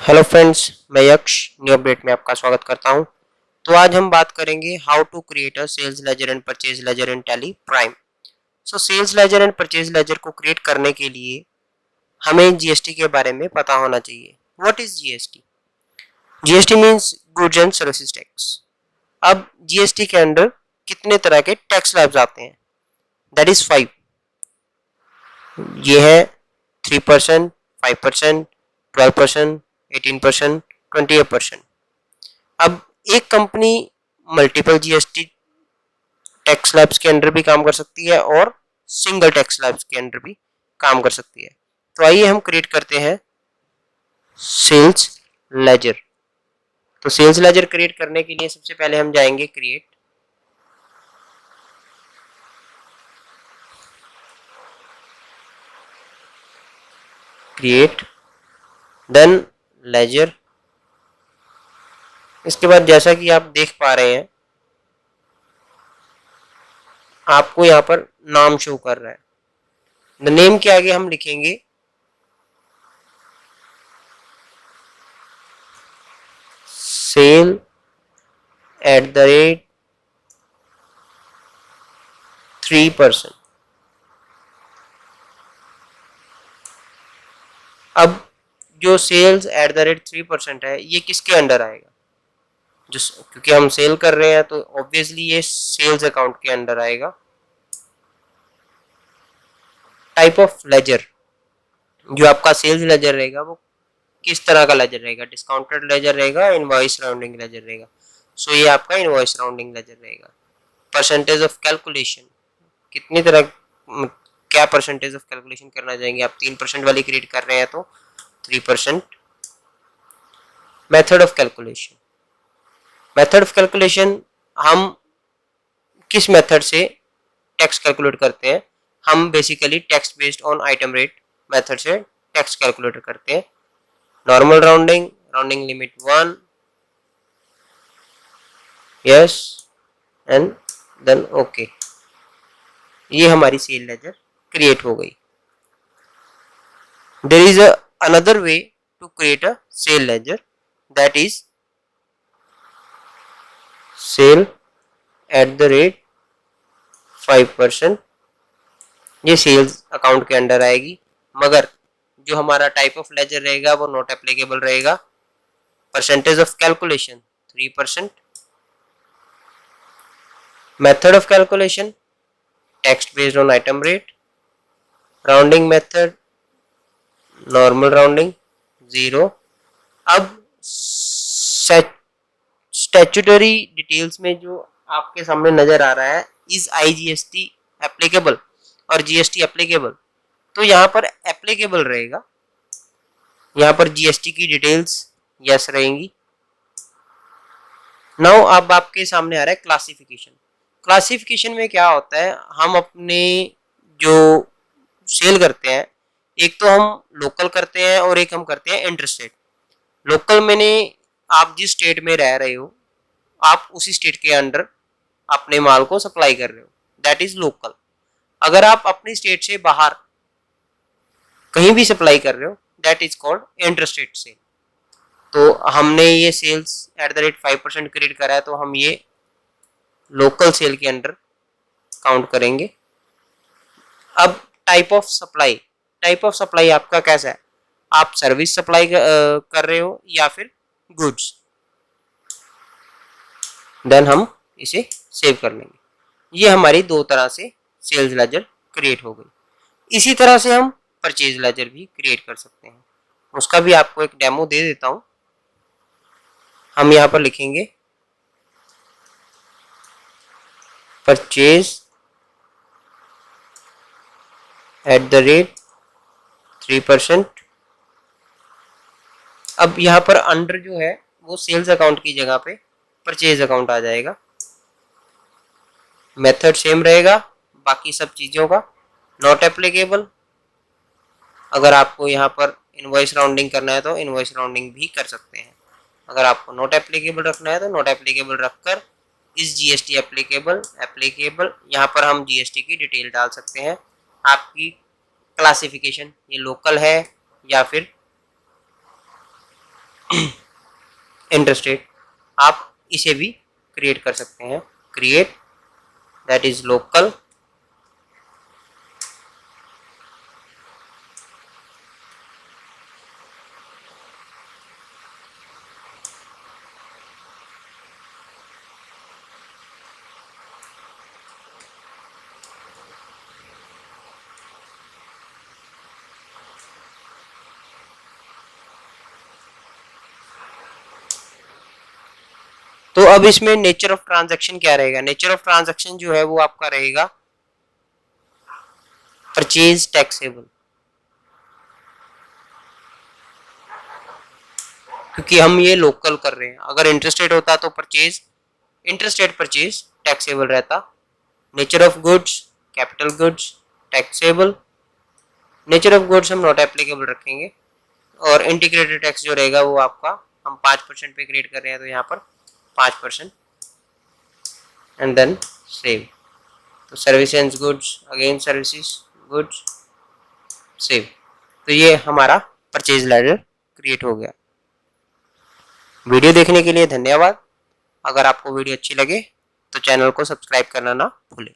Hello friends, मैं यक्ष new update में आपका स्वागत करता हूं। तो आज हम बात करेंगे how to create a sales ledger and purchase ledger in Tally Prime. So sales ledger and purchase ledger को क्रिएट करने के लिए हमें जीएसटी के बारे में पता होना चाहिए। What is GST? GST means goods and services tax. अब जीएसटी के अंडर कितने तरह के टैक्स स्लैब्स आते हैं? That is 5। ये है 3%, 5%, 12%, 18%, 28%। अब एक company multiple GST tax slabs के अंडर भी काम कर सकती है और सिंगल टैक्स स्लैब्स के अंडर भी काम कर सकती है। तो आइए हम क्रिएट करते हैं सेल्स लेजर। तो सेल्स लेजर क्रिएट करने के लिए सबसे पहले हम जाएंगे क्रिएट, देन लेजर। इसके बाद जैसा कि आप देख पा रहे हैं, आपको यहाँ पर नाम शो कर रहा है। द नेम के आगे हम लिखेंगे सेल @ 3%। अब जो सेल्स @ 3% है, ये किसके अंडर आएगा? क्योंकि हम सेल कर रहे हैं तो ऑब्वियसली ये सेल्स अकाउंट के अंडर आएगा। टाइप ऑफ लेजर, जो आपका सेल्स लेजर रहेगा वो किस तरह का लेजर रहेगा? डिस्काउंटेड लेजर रहेगा, इनवॉइस राउंडिंग लेजर रहेगा। सो ये आपका इनवॉइस राउंडिंग लेजर रहेगा। परसेंटेज ऑफ कैलकुलेशन, कितनी तरह क्या परसेंटेज ऑफ कैलकुलेशन करना चाहेंगे आप? 3% वाली क्रिएट कर रहे हैं तो 3%। Method of calculation, method of calculation हम किस मेथड से टैक्स कैलकुलेट करते हैं? हम basically tax based on item rate method से टैक्स कैलकुलेट करते हैं। Normal rounding, rounding limit 1, yes and then okay. ये हमारी सेल लेजर क्रिएट हो गई। There is another way to create a sale ledger, that is sale @ 5%। ये sales account के under आएगी, मगर जो हमारा टाइप ऑफ लेजर रहेगा वो नॉट एप्लीकेबल रहेगा। Percentage of calculation 3%। Method of calculation text based on item rate. Rounding method normal rounding 0। अब स्टैट्यूटरी डिटेल्स में जो आपके सामने नजर आ रहा है, इज आईजीएसटी एप्लीकेबल और जीएसटी एप्लीकेबल, तो यहाँ पर एप्लीकेबल रहेगा। यहाँ पर जीएसटी की डिटेल्स यस रहेंगी। नाउ अब आपके सामने आ रहा है क्लासिफिकेशन। क्लासिफिकेशन में क्या होता है? हम अपने जो सेल करते हैं, एक तो हम लोकल करते हैं और एक हम करते हैं इंटर स्टेट। लोकल मैंने, आप जिस स्टेट में रह रहे हो आप उसी स्टेट के अंडर अपने माल को सप्लाई कर रहे हो, दैट इज लोकल। अगर आप अपनी स्टेट से बाहर कहीं भी सप्लाई कर रहे हो, that is called inter state sale. तो हमने ये सेल्स @ 5% क्रिएट करा है, तो हम ये लोकल सेल के अंडर काउंट करेंगे। अब type of supply, type of supply आपका कैसा है? आप सर्विस सप्लाई कर रहे हो या फिर गुड्स? देन हम इसे सेव कर लेंगे। ये हमारी दो तरह से सेल्स लेजर क्रिएट हो गई। इसी तरह से हम परचेज लेजर भी क्रिएट कर सकते हैं। उसका भी आपको एक डेमो दे देता हूं। हम यहाँ पर लिखेंगे परचेज @ 3%। अब यहाँ पर अंडर जो है वो सेल्स अकाउंट की जगह पे परचेज अकाउंट आ जाएगा। मेथड सेम रहेगा बाकी सब चीज़ों का। नॉट एप्लीकेबल, अगर आपको यहाँ पर इनवॉइस राउंडिंग करना है तो इनवॉइस राउंडिंग भी कर सकते हैं। अगर आपको नॉट एप्लीकेबल रखना है तो नॉट एप्लीकेबल रखकर इस जीएसटी एप्लीकेबल एप्लीकेबल यहाँ पर हम जीएसटी की डिटेल डाल सकते हैं। आपकी क्लासिफिकेशन ये लोकल है या फिर इंटरेस्ट रेट, आप इसे भी क्रिएट कर सकते हैं। क्रिएट, दैट इज लोकल, तो अब इसमें नेचर ऑफ ट्रांजैक्शन क्या रहेगा? नेचर ऑफ ट्रांजैक्शन जो है वो आपका रहेगा परचेज टैक्सेबल, क्योंकि हम ये लोकल कर रहे हैं। अगर इंटरेस्ट रेट होता तो purchase, interest rate purchase taxable रहता। Nature of goods, capital goods taxable, nature of goods हम नॉट एप्लीकेबल रखेंगे। और इंटीग्रेटेड टैक्स जो रहेगा वो आपका, हम 5% पे क्रिएट कर रहे हैं तो यहाँ पर 5%, एंड देन सेव। तो service and goods, again services goods, save. तो ये हमारा परचेज लेडर क्रिएट हो गया। वीडियो देखने के लिए धन्यवाद। अगर आपको वीडियो अच्छी लगे तो चैनल को सब्सक्राइब करना ना भूलें।